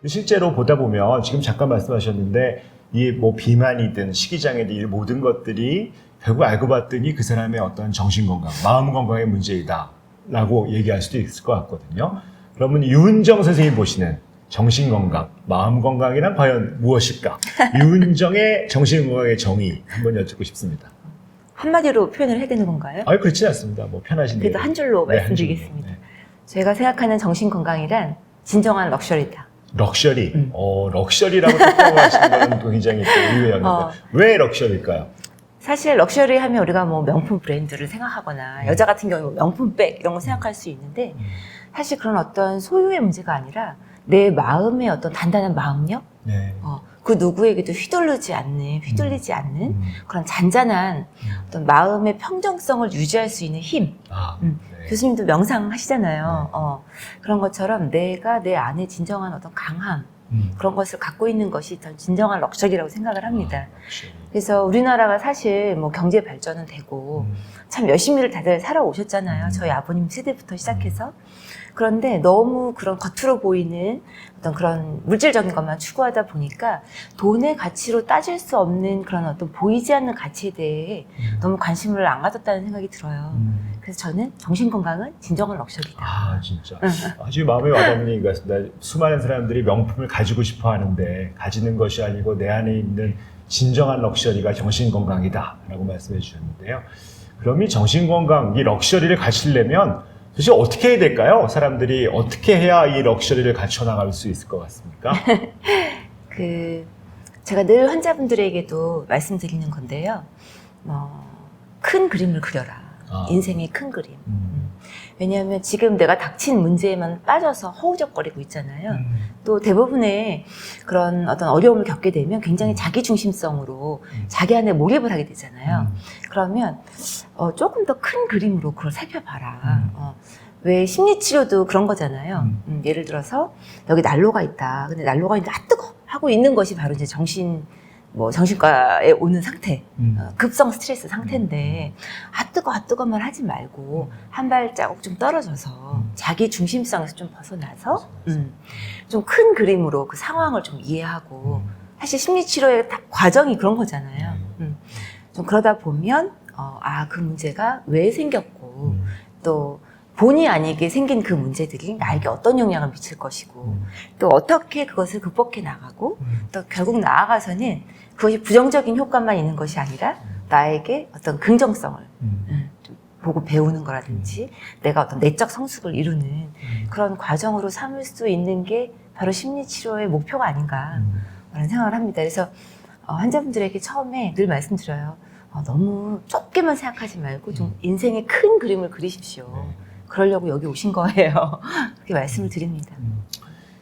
실제로 보다 보면 지금 잠깐 말씀하셨는데 이 뭐 비만이든 식이장애든 이 모든 것들이 결국 알고 봤더니 그 사람의 어떤 정신 건강, 마음 건강의 문제이다라고 얘기할 수도 있을 것 같거든요. 그러면 유은정 선생님이 보시는 정신 건강, 마음 건강이란 과연 무엇일까? 유은정의 정신 건강의 정의 한번 여쭙고 싶습니다. 한마디로 표현을 해야 되는 건가요? 아니 그렇지 않습니다. 뭐 편하신 대로. 그래도 한 줄로 네, 말씀드리겠습니다. 한 줄로. 네. 제가 생각하는 정신 건강이란 진정한 럭셔리다. 럭셔리. 럭셔리라고 표현하시는 거는 또 굉장히 또 의외였는데 왜 럭셔리일까요? 사실 럭셔리 하면 우리가 뭐 명품 브랜드를 생각하거나 여자 같은 경우는 뭐 명품백 이런 거 생각할 수 있는데 사실 그런 어떤 소유의 문제가 아니라 내 마음의 어떤 단단한 마음력, 네. 그 누구에게도 휘둘리지 않는 그런 잔잔한 어떤 마음의 평정성을 유지할 수 있는 힘. 네. 교수님도 명상 하시잖아요. 그런 것처럼 내가 내 안에 진정한 어떤 강함, 그런 것을 갖고 있는 것이 진정한 럭셔리라고 생각을 합니다. 럭셔리. 그래서 우리나라가 사실 뭐 경제 발전은 되고 참 열심히를 다들 살아오셨잖아요. 저희 아버님 세대부터 시작해서. 그런데 너무 그런 겉으로 보이는 어떤 그런 물질적인 것만 추구하다 보니까 돈의 가치로 따질 수 없는 그런 어떤 보이지 않는 가치에 대해 너무 관심을 안 가졌다는 생각이 들어요. 그래서 저는 정신건강은 진정한 럭셔리다. 아 진짜 아주 마음에 와닿는 얘기 같습니다. 수많은 사람들이 명품을 가지고 싶어 하는데 가지는 것이 아니고 내 안에 있는 진정한 럭셔리가 정신건강이다 라고 말씀해 주셨는데요. 그럼 이 정신건강, 이 럭셔리를 가지려면 도대체 어떻게 해야 될까요? 사람들이 어떻게 해야 이 럭셔리를 갖춰나갈 수 있을 것 같습니까? 제가 늘 환자분들에게도 말씀드리는 건데요. 큰 그림을 그려라. 인생의 큰 그림. 왜냐하면 지금 내가 닥친 문제에만 빠져서 허우적거리고 있잖아요. 또 대부분의 그런 어떤 어려움을 겪게 되면 굉장히 자기중심성으로 자기 안에 몰입을 하게 되잖아요. 그러면 조금 더 큰 그림으로 그걸 살펴봐라. 왜 심리치료도 그런 거잖아요. 예를 들어서 여기 난로가 있다. 근데 난로가 있는데 뜨거! 하고 있는 것이 바로 이제 정신과에 오는 상태, 급성 스트레스 상태인데, 뜨거만 하지 말고, 한 발자국 좀 떨어져서, 자기 중심성에서 좀 벗어나서, 좀 큰 그림으로 그 상황을 좀 이해하고, 사실 심리치료의 과정이 그런 거잖아요. 좀 그러다 보면, 그 문제가 왜 생겼고, 또, 본의 아니게 생긴 그 문제들이 나에게 어떤 영향을 미칠 것이고 또 어떻게 그것을 극복해 나가고 또 결국 나아가서는 그것이 부정적인 효과만 있는 것이 아니라 나에게 어떤 긍정성을 좀 보고 배우는 거라든지 내가 어떤 내적 성숙을 이루는 그런 과정으로 삼을 수 있는 게 바로 심리치료의 목표가 아닌가 라는 생각을 합니다. 그래서 환자분들에게 처음에 늘 말씀드려요. 너무 좁게만 생각하지 말고 좀 인생의 큰 그림을 그리십시오. 그러려고 여기 오신 거예요. 그렇게 말씀을 드립니다.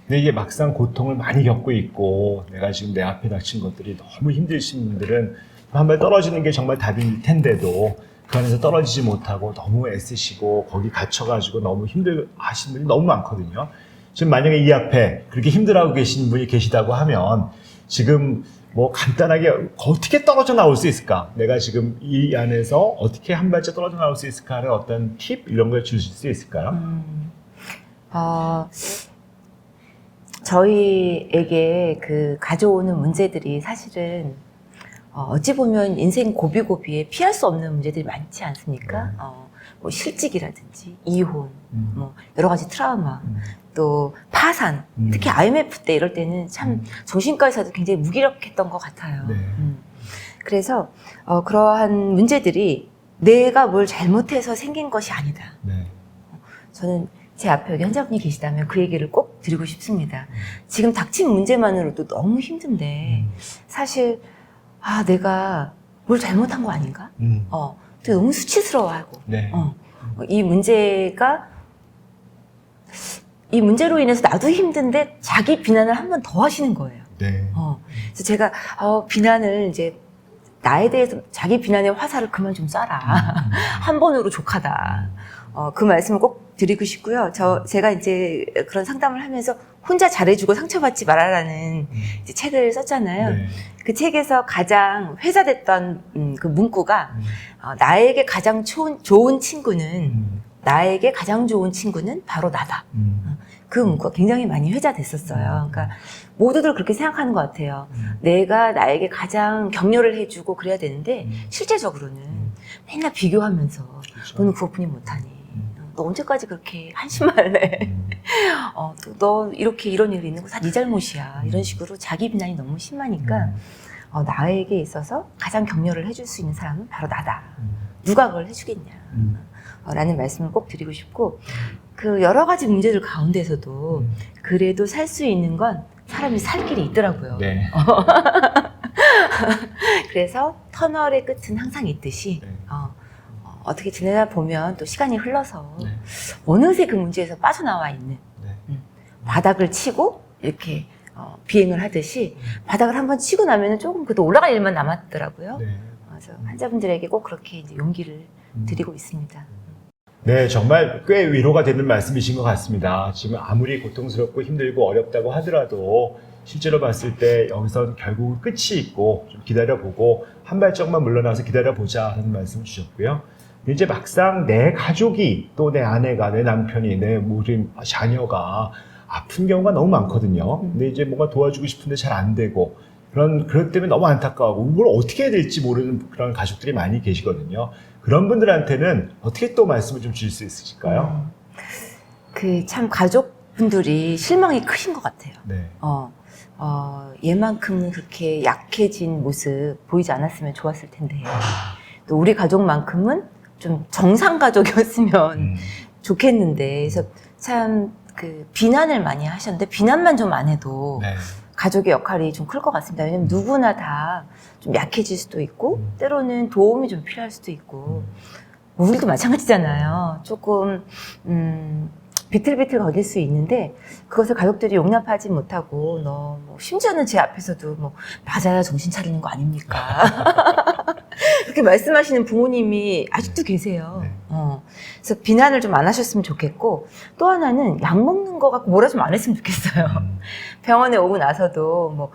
근데 이게 막상 고통을 많이 겪고 있고 내가 지금 내 앞에 닥친 것들이 너무 힘드신 분들은 한 발 떨어지는 게 정말 답일 텐데도 그 안에서 떨어지지 못하고 너무 애쓰시고 거기 갇혀가지고 너무 힘들어하시는 분이 너무 많거든요. 지금 만약에 이 앞에 그렇게 힘들어하고 계신 분이 계시다고 하면 지금 뭐 간단하게 어떻게 떨어져 나올 수 있을까? 내가 지금 이 안에서 어떻게 한 발짝 떨어져 나올 수 있을까를 어떤 팁 이런 걸 주실 수 있을까요? 저희에게 가져오는 문제들이 사실은 어찌 보면 인생 고비고비에 피할 수 없는 문제들이 많지 않습니까? 뭐 실직이라든지 이혼, 뭐 여러 가지 트라우마, 또 파산, 특히 IMF 때 이럴 때는 참 정신과에서도 굉장히 무기력했던 것 같아요. 네. 그래서 그러한 문제들이 내가 뭘 잘못해서 생긴 것이 아니다. 네. 저는 제 앞에 여기 환자분이 계시다면 그 얘기를 꼭 드리고 싶습니다. 지금 닥친 문제만으로도 너무 힘든데 사실 내가 뭘 잘못한 거 아닌가? 또 너무 수치스러워하고 네. 이 문제로 인해서 나도 힘든데 자기 비난을 한 번 더 하시는 거예요. 네. 그래서 제가 비난을 이제 나에 대해서 자기 비난의 화살을 그만 좀 쏴라. 한 번으로 족하다. 그 말씀을 꼭 드리고 싶고요. 제가 이제 그런 상담을 하면서 혼자 잘해주고 상처받지 말아라는 이제 책을 썼잖아요. 네. 그 책에서 가장 회자됐던 그 문구가 나에게 가장 좋은 친구는 나에게 가장 좋은 친구는 바로 나다. 그 문구가 굉장히 많이 회자됐었어요. 그러니까 모두들 그렇게 생각하는 것 같아요. 내가 나에게 가장 격려를 해주고 그래야 되는데 실제적으로는 맨날 비교하면서 너는 그것뿐이 못하니 너 언제까지 그렇게 한심할래? 너 이렇게 이런 일이 있는 거 다 네 잘못이야. 이런 식으로 자기 비난이 너무 심하니까 나에게 있어서 가장 격려를 해줄 수 있는 사람은 바로 나다. 누가 그걸 해주겠냐. 라는 말씀을 꼭 드리고 싶고 그 여러 가지 문제들 가운데서도 그래도 살 수 있는 건 사람이 살 길이 있더라고요. 네. 그래서 터널의 끝은 항상 있듯이 네. 어떻게 지내다 보면 또 시간이 흘러서 네. 어느새 그 문제에서 빠져나와 있는 네. 바닥을 치고 이렇게 비행을 하듯이 바닥을 한번 치고 나면 조금 그래도 올라갈 일만 남았더라고요. 네. 그래서 환자분들에게 꼭 그렇게 이제 용기를 드리고 있습니다. 네, 정말 꽤 위로가 되는 말씀이신 것 같습니다. 지금 아무리 고통스럽고 힘들고 어렵다고 하더라도 실제로 봤을 때 여기서 결국은 끝이 있고 좀 기다려보고 한 발짝만 물러나서 기다려보자 하는 말씀을 주셨고요. 근데 이제 막상 내 가족이 또 내 아내가 내 남편이 내 모든 자녀가 아픈 경우가 너무 많거든요. 근데 이제 뭔가 도와주고 싶은데 잘 안 되고 그런 때문에 너무 안타까워하고 이걸 어떻게 해야 될지 모르는 그런 가족들이 많이 계시거든요. 그런 분들한테는 어떻게 또 말씀을 좀 주실 수 있으실까요? 그 참 가족분들이 실망이 크신 것 같아요. 네. 얘만큼은 그렇게 약해진 모습 보이지 않았으면 좋았을 텐데 또 우리 가족만큼은 좀 정상 가족이었으면 좋겠는데 그래서 참 그 비난을 많이 하셨는데 비난만 좀 안 해도 네. 가족의 역할이 좀 클 것 같습니다. 왜냐면 누구나 다 좀 약해질 수도 있고 때로는 도움이 좀 필요할 수도 있고 우리도 마찬가지잖아요. 조금 비틀비틀 거릴 수 있는데 그것을 가족들이 용납하지 못하고 뭐 심지어는 제 앞에서도 뭐 맞아야 정신 차리는 거 아닙니까? 그렇게 말씀하시는 부모님이 아직도 계세요. 네. 그래서 비난을 좀 안 하셨으면 좋겠고 또 하나는 약 먹는 거 갖고 뭐라 좀 안 했으면 좋겠어요. 병원에 오고 나서도 뭐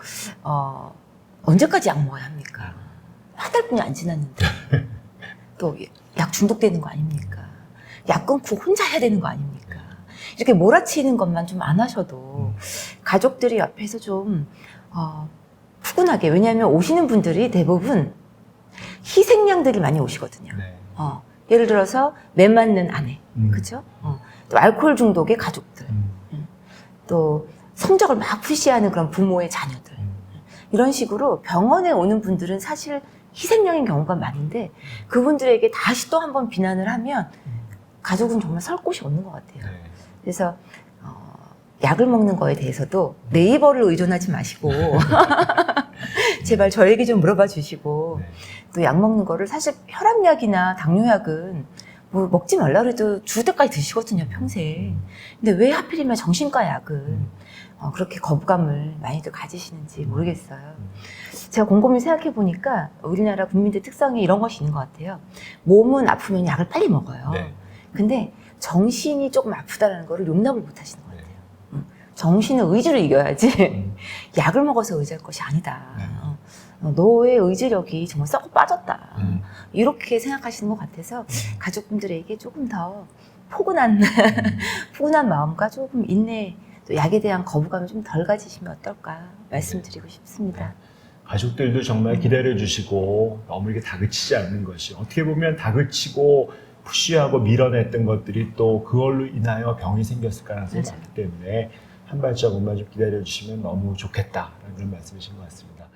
언제까지 약 먹어야 합니까? 한 달뿐이 안 지났는데 또 약 중독되는 거 아닙니까? 약 끊고 혼자 해야 되는 거 아닙니까? 이렇게 몰아치는 것만 좀 안 하셔도 가족들이 옆에서 좀 푸근하게 왜냐하면 오시는 분들이 대부분 희생양들이 많이 오시거든요. 네. 예를 들어서 매 맞는 아내, 그죠? 또 알코올 중독의 가족들, 또 성적을 막 푸시하는 그런 부모의 자녀들 이런 식으로 병원에 오는 분들은 사실 희생양인 경우가 많은데 그분들에게 다시 또 한 번 비난을 하면 가족은 정말 설 곳이 없는 것 같아요. 네. 그래서 약을 먹는 거에 대해서도 네이버를 의존하지 마시고 제발 저에게 좀 물어봐 주시고 네. 또 약 먹는 거를 사실 혈압약이나 당뇨약은 뭐 먹지 말라 그래도 죽을 때까지 드시거든요, 평생. 근데 왜 하필이면 정신과 약은 그렇게 거부감을 많이들 가지시는지 모르겠어요. 제가 곰곰이 생각해 보니까 우리나라 국민들 특성이 이런 것이 있는 것 같아요. 몸은 아프면 약을 빨리 먹어요. 네. 근데 정신이 조금 아프다는 거를 용납을 못 하시는 것 같아요. 정신은 의지로 이겨야지 약을 먹어서 의지할 것이 아니다. 너의 의지력이 정말 썩어 빠졌다. 이렇게 생각하시는 것 같아서 가족분들에게 조금 더 포근한 포근한 마음과 조금 인내, 또 약에 대한 거부감을 좀 덜 가지시면 어떨까 말씀드리고 싶습니다. 가족들도 정말 기다려주시고 너무 이렇게 다그치지 않는 것이 어떻게 보면 다그치고 푸시하고 밀어냈던 것들이 또 그걸로 인하여 병이 생겼을 가능성이 맞아요. 많기 때문에 한 발자국만 좀 기다려주시면 너무 좋겠다라는 그런 말씀이신 것 같습니다.